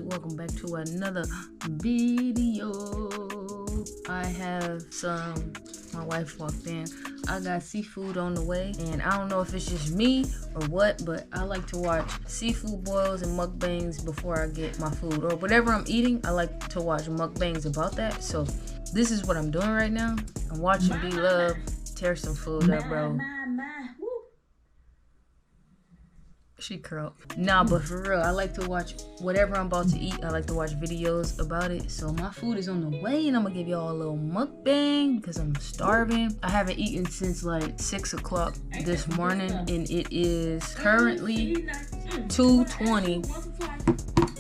welcome back to another video. I have my wife walked in. I got seafood on the way, and I don't know if it's just me or what, but I like to watch seafood boils and mukbangs before I get my food, or whatever I'm eating. I like to watch mukbangs about that. So this is what I'm doing right now. I'm watching B-Love tear some food up, bro. She curled. Nah, but for real, I like to watch whatever I'm about to eat. I like to watch videos about it. So my food is on the way, and I'm gonna give y'all a little mukbang because I'm starving. I haven't eaten since like 6 o'clock this morning, and it is currently 2:20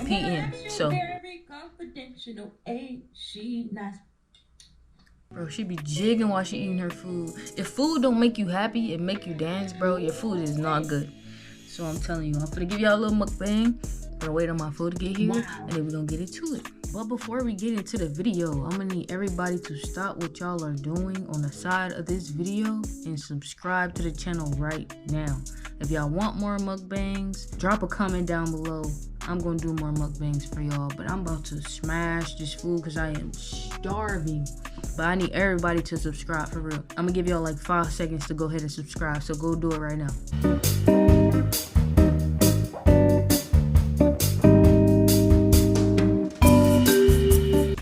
p.m. So, bro, she be jigging while she eating her food. If food don't make you happy, it make you dance, bro, your food is not good. So I'm telling you, I'm gonna give y'all a little mukbang. I'm gonna wait on my food to get here, and then we're gonna get into it. But before we get into the video, I'm gonna need everybody to stop what y'all are doing on the side of this video and subscribe to the channel right now. If y'all want more mukbangs, drop a comment down below. I'm gonna do more mukbangs for y'all, but I'm about to smash this food because I am starving. But I need everybody to subscribe for real. I'm gonna give y'all like 5 seconds to go ahead and subscribe, so go do it right now.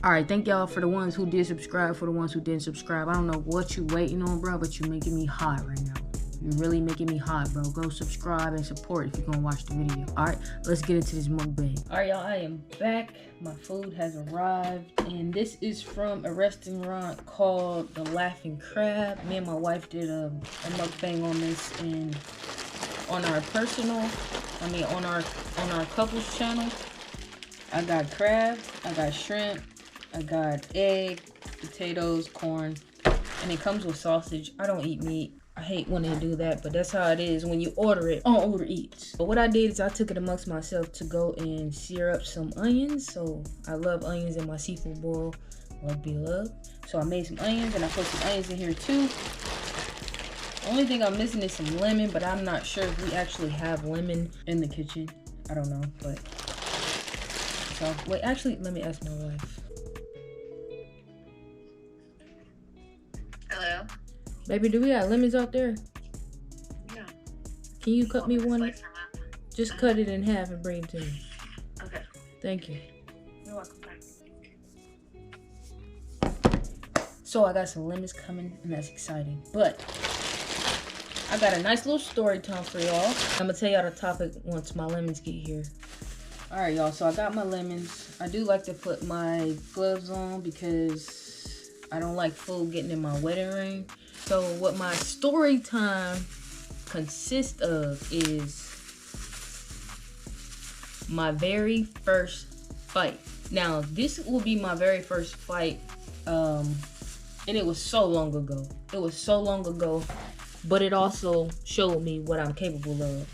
Alright, thank y'all for the ones who did subscribe, for the ones who didn't subscribe. I don't know what you waiting on, bro, but you're making me hot right now. You're really making me hot, bro. Go subscribe and support if you're gonna watch the video. Alright, let's get into this mukbang. Alright, y'all, I am back. My food has arrived, and this is from a restaurant called The Laughing Crab. Me and my wife did a mukbang on this, and on our couples channel. I got crab, I got shrimp, I got egg, potatoes, corn, and it comes with sausage. I don't eat meat. I hate when they do that, but that's how it is when you order it on Uber Eats. But what I did is I took it amongst myself to go and sear up some onions. So I love onions in my seafood boil, like B-Love. So I made some onions, and I put some onions in here too. The only thing I'm missing is some lemon, but I'm not sure if we actually have lemon in the kitchen. I don't know, but... So, wait, actually, let me ask my wife. Hello? Baby, do we have lemons out there? Yeah. Can you cut me one? Just cut it in half and bring it to me. Okay. Thank you. You're welcome. So I got some lemons coming, and that's exciting. But I got a nice little story time for y'all. I'm gonna tell y'all the topic once my lemons get here. All right, y'all, so I got my lemons. I do like to put my gloves on because I don't like food getting in my wedding ring. So what my story time consists of is my very first fight. Now, this will be my very first fight, and it was so long ago. It was so long ago, but it also showed me what I'm capable of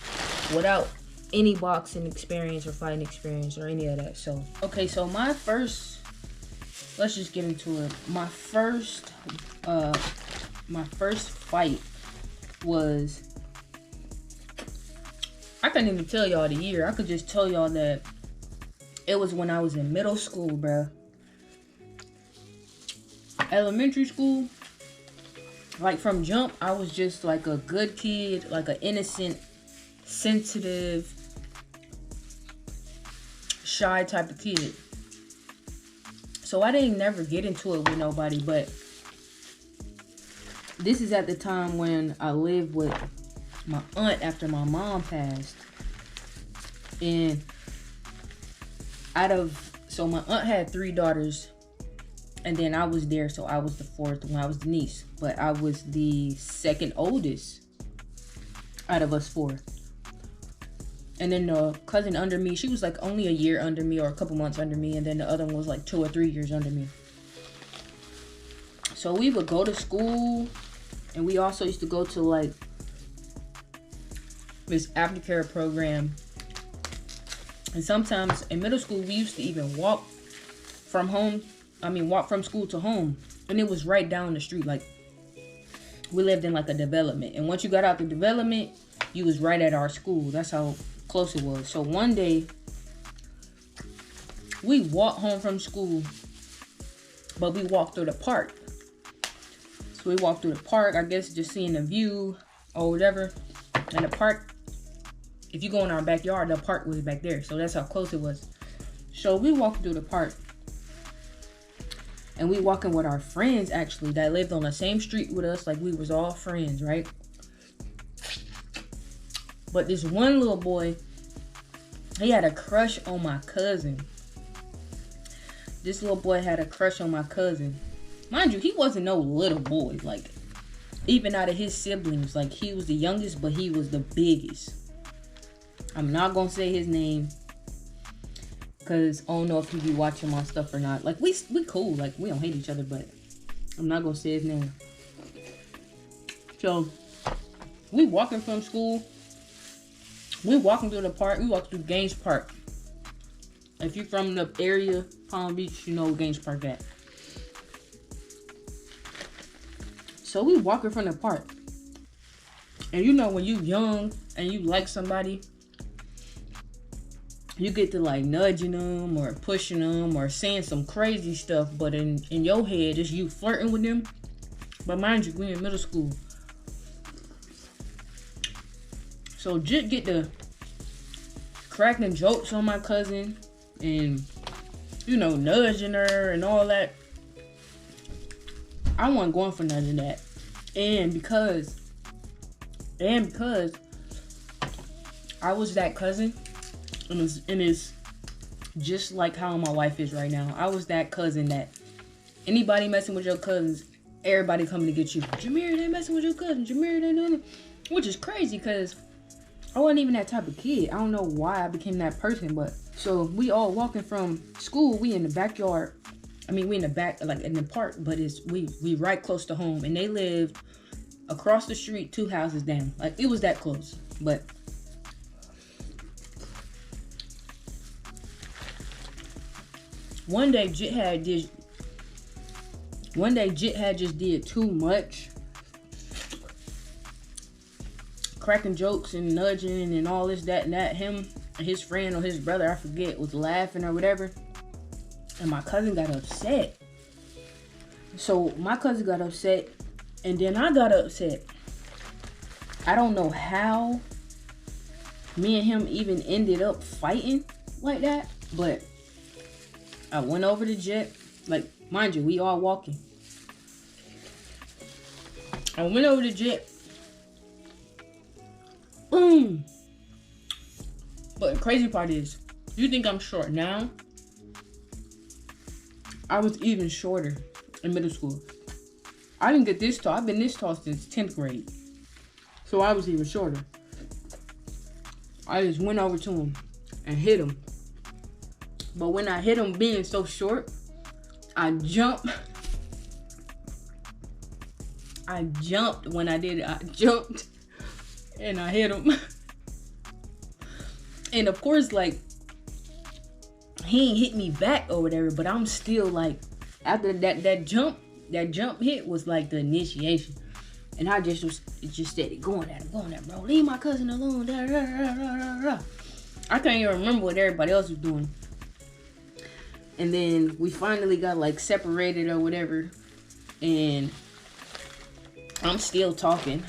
without any boxing experience or fighting experience or any of that. So, okay, so my first, let's just get into it. My first fight was, I couldn't even tell y'all the year. I could just tell y'all that it was when I was in middle school, bruh. Elementary school, like from jump, I was just like a good kid, like an innocent, sensitive, shy type of kid. So I didn't never get into it with nobody, but this is at the time when I lived with my aunt after my mom passed. And so my aunt had 3 daughters, and then I was there, so I was the 4th one. I was the niece, but I was the 2nd oldest out of us 4. And then the cousin under me, she was like only a year under me or a couple months under me. And then the other one was like 2 or 3 years under me. So we would go to school, and we also used to go to like this aftercare program. And sometimes in middle school, we used to even walk from school to home. And it was right down the street. Like, we lived in like a development. And once you got out the development, you was right at our school. That's how close it was. So one day, We walked home from school, but we walked through the park. So we walked through the park, I guess just seeing the view or whatever. And the park, if you go in our backyard, the park was back there. So that's how close it was. So we walked through the park. And we walking with our friends, actually, that lived on the same street with us. Like, we was all friends, right? But this one little boy, he had a crush on my cousin. This little boy had a crush on my cousin. Mind you, he wasn't no little boy. Like, even out of his siblings, like, he was the youngest, but he was the biggest. I'm not gonna say his name, because I don't know if he be watching my stuff or not. Like, we cool. Like, we don't hate each other, but I'm not gonna say his name. So, we walking from school. We walking through the park. We walk through Gaines Park. If you're from the area, Palm Beach, you know where Gaines Park at. So we walking from the park. And you know when you young and you like somebody, you get to like nudging them or pushing them or saying some crazy stuff. But in your head, it's you flirting with them. But mind you, we in middle school. So Jit get to cracking jokes on my cousin and, you know, nudging her and all that. I wasn't going for none of that. And because I was that cousin, and it's just like how my wife is right now. I was that cousin that anybody messing with your cousins, everybody coming to get you. Jameer, they messing with your cousin. Jameer, they doing it. Which is crazy because I wasn't even that type of kid. I don't know why I became that person, but so we all walking from school. We in the backyard. I mean, we in the back, like in the park, but we right close to home, and they lived across the street, 2 houses down. Like, it was that close. But one day Jit had just did too much, cracking jokes and nudging and all this, that, and that. Him and his friend or his brother, I forget, was laughing or whatever. And my cousin got upset. So my cousin got upset, and then I got upset. I don't know how me and him even ended up fighting like that, but I went over to Jet. Like, mind you, we all walking. I went over to Jet. Boom. But the crazy part is, you think I'm short now? I was even shorter in middle school. I didn't get this tall. I've been this tall since 10th grade. So I was even shorter. I just went over to him and hit him. But when I hit him being so short, I jumped. I jumped when I did it. I jumped and I hit him. And of course, like, he ain't hit me back or whatever, but I'm still like, after that jump hit was like the initiation. And I just steady going at him, bro. Leave my cousin alone. Da, da, da, da, da. I can't even remember what everybody else was doing. And then we finally got like separated or whatever. And I'm still talking.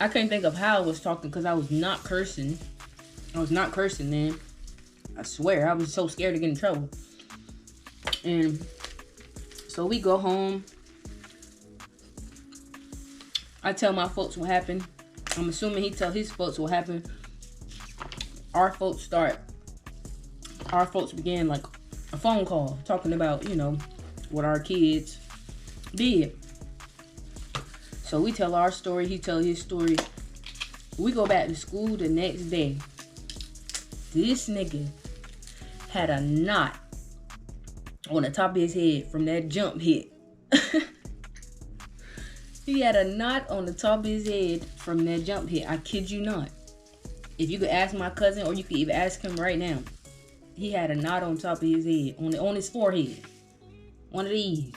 I can't think of how I was talking because I was not cursing. I was not cursing then. I swear, I was so scared to get in trouble. And so we go home. I tell my folks what happened. I'm assuming he tell his folks what happened. Our folks began like a phone call talking about, you know, what our kids did. So we tell our story, he tell his story. We go back to school the next day. This nigga had a knot on the top of his head from that jump hit. He had a knot on the top of his head from that jump hit. I kid you not. If you could ask my cousin, or you could even ask him right now, he had a knot on top of his head, on his forehead. One of these.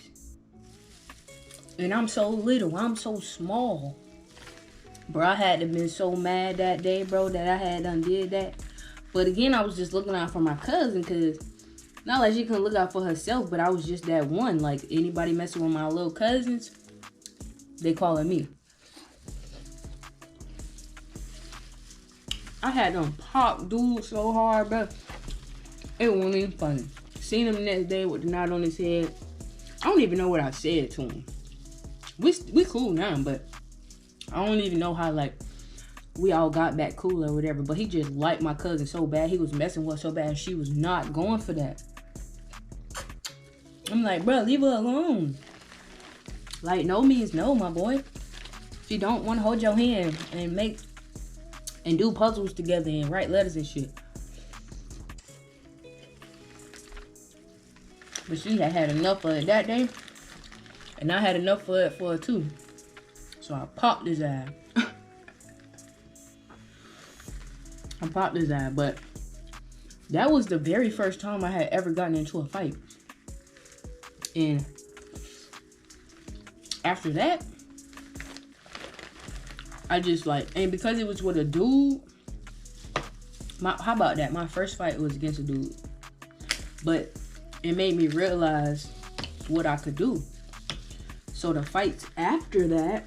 And I'm so little. I'm so small. Bro, I had to been so mad that day, bro, that I had done did that. But again, I was just looking out for my cousin, because not like she couldn't look out for herself, but I was just that one. Like, anybody messing with my little cousins, they calling me. I had them pop dude so hard, bro. It wasn't even funny. Seen him the next day with the knot on his head. I don't even know what I said to him. We cool now, but I don't even know how, like, we all got back cool or whatever. But he just liked my cousin so bad. He was messing with her so bad, and she was not going for that. I'm like, bro, leave her alone. Like, no means no, my boy. If you don't want to hold your hand and do puzzles together and write letters and shit. But she had enough of it that day. And I had enough of it for her too. So I popped his ass. But that was the very first time I had ever gotten into a fight. And after that, I just like, and because it was with a dude, how about that? My first fight was against a dude. But it made me realize what I could do. So the fights after that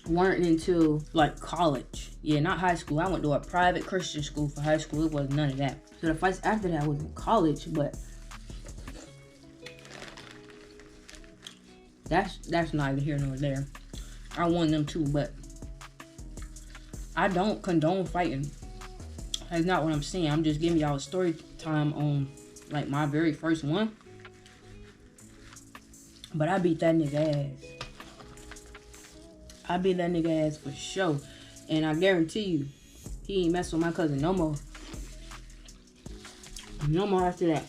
weren't until like college. Yeah, not high school. I went to a private Christian school for high school. It was none of that. So the fights after that was in college, but that's neither here nor there. I won them too, but I don't condone fighting. That's not what I'm saying. I'm just giving y'all a story time on like my very first one. But I beat that nigga ass. I beat that nigga ass for sure. And I guarantee you, he ain't mess with my cousin no more. No more after that.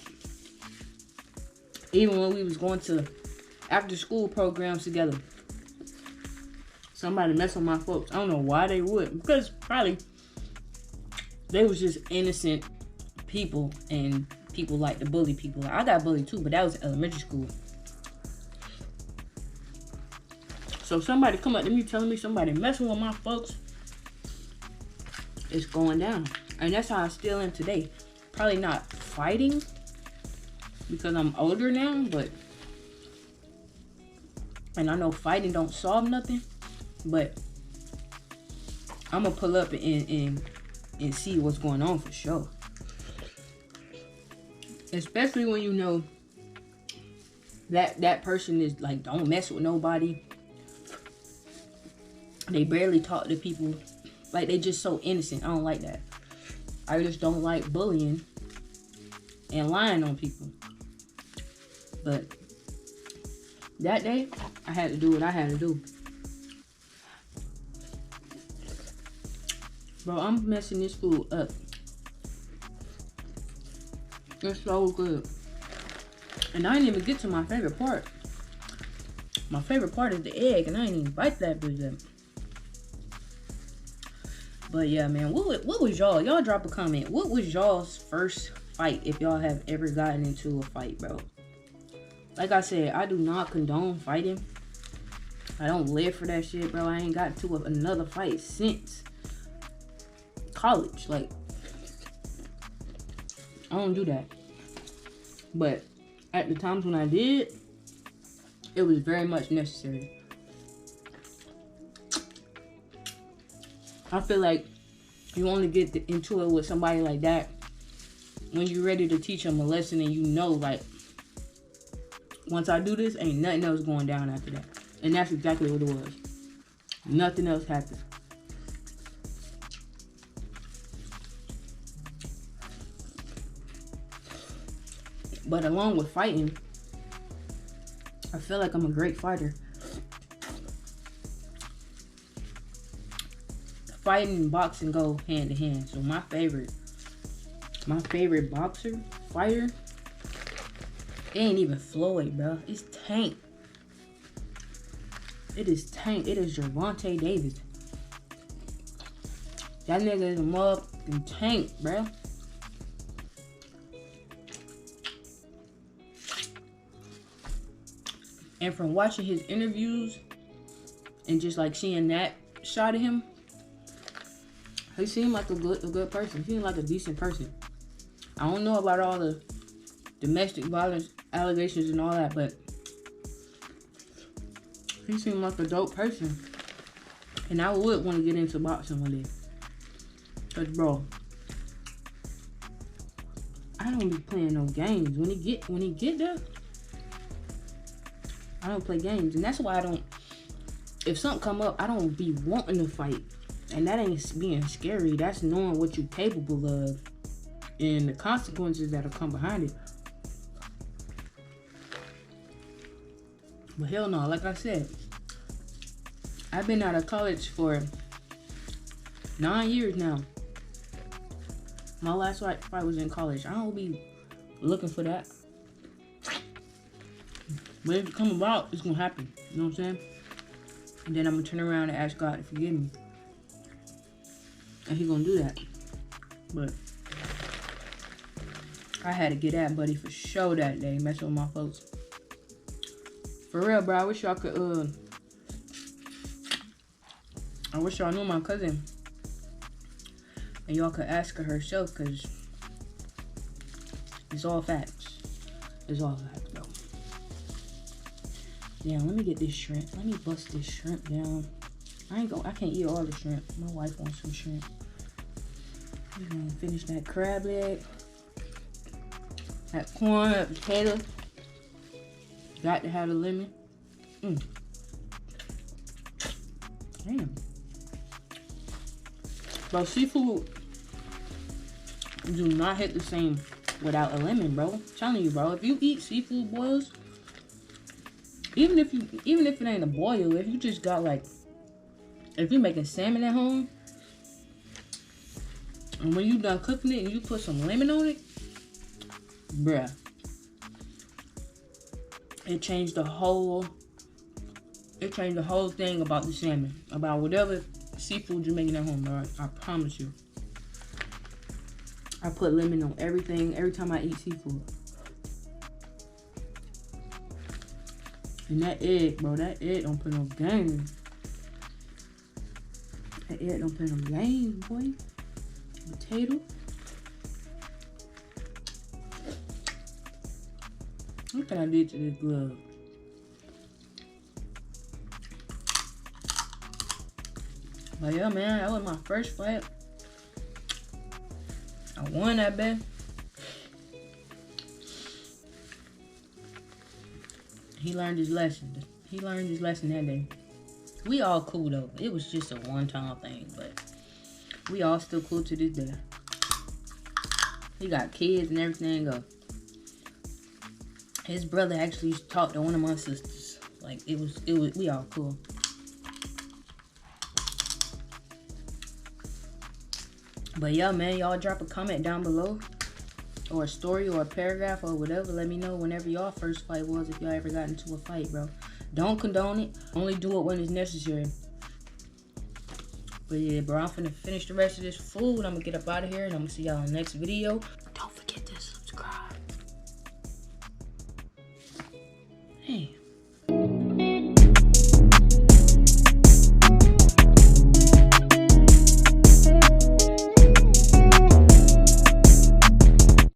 Even when we was going to after school programs together, somebody mess with my folks. I don't know why they would. Because probably they was just innocent people, and people like to bully people. I got bullied too, but that was elementary school. So somebody come up to me telling me somebody messing with my folks, it's going down. And that's how I still am today. Probably not fighting because I'm older now, but and I know fighting don't solve nothing, but I'm gonna pull up and see what's going on for sure. Especially when you know that person is like, don't mess with nobody. They barely talk to people. Like, they just so innocent. I don't like that. I just don't like bullying and lying on people. But that day, I had to do what I had to do. Bro, I'm messing this food up. It's so good. And I didn't even get to my favorite part. My favorite part is the egg, and I didn't even bite that bitch up. But yeah, man, what was y'all? Y'all drop a comment. What was y'all's first fight, if y'all have ever gotten into a fight, bro? Like I said, I do not condone fighting. I don't live for that shit, bro. I ain't got to another fight since college. Like, I don't do that. But at the times when I did, it was very much necessary. I feel like you only get into it with somebody like that when you're ready to teach them a lesson, and you know, like, once I do this, ain't nothing else going down after that. And that's exactly what it was. Nothing else happened. But along with fighting, I feel like I'm a great fighter. Fighting and boxing go hand in hand. So my favorite fighter, it ain't even Floyd, bro. It's Tank. It is Tank. It is Gervonta Davis. That nigga is a motherfucking tank, bro. And from watching his interviews and just like seeing that shot of him, He seemed like a good person. He seemed like a decent person. I don't know about all the domestic violence allegations and all that, but he seemed like a dope person. And I would want to get into boxing one day. Cause bro, I don't be playing no games. When he get there, I don't play games. And that's why I don't, if something come up, I don't be wanting to fight. And that ain't being scary. That's knowing what you're capable of and the consequences that'll come behind it. But hell no, like I said, I've been out of college for 9 years now. My last fight was in college. I don't be looking for that. But if it come about, it's gonna happen. You know what I'm saying? And then I'm gonna turn around and ask God to forgive me. And he gonna do that. But I had to get at buddy for sure that day, messing with my folks. For real, bro. I wish y'all could, I wish y'all knew my cousin. And y'all could ask her herself, because it's all facts. It's all facts, bro. Damn, let me get this shrimp. Let me bust this shrimp down. I can't eat all the shrimp. My wife wants some shrimp. We're gonna finish that crab leg. That corn, that potato. Got to have a lemon. Damn. Bro, seafood do not hit the same without a lemon, bro. I'm telling you, bro. If you eat seafood boils, even if it ain't a boil, if you just got like, if you're making salmon at home, and when you done cooking it and you put some lemon on it, bruh, it changed the whole thing about the salmon, about whatever seafood you're making at home, bro. I promise you. I put lemon on everything every time I eat seafood. And that egg, bro, that egg don't put no game. That egg don't put no game, boy. Potato. What can I do to this glove? But yeah, man, that was my first fight. I won that bet. He learned his lesson. He learned his lesson that day. We all cool though. It was just a one-time thing, but we all still cool to this day. He got kids and everything. His brother actually talked to one of my sisters. Like it was. We all cool. But yeah, man, y'all drop a comment down below, or a story, or a paragraph, or whatever. Let me know whenever y'all first fight was, if y'all ever got into a fight, bro. Don't condone it. Only do it when it's necessary. But yeah, bro, I'm finna finish the rest of this food. I'm gonna get up out of here, and I'm gonna see y'all in the next video. Don't forget to subscribe. Hey.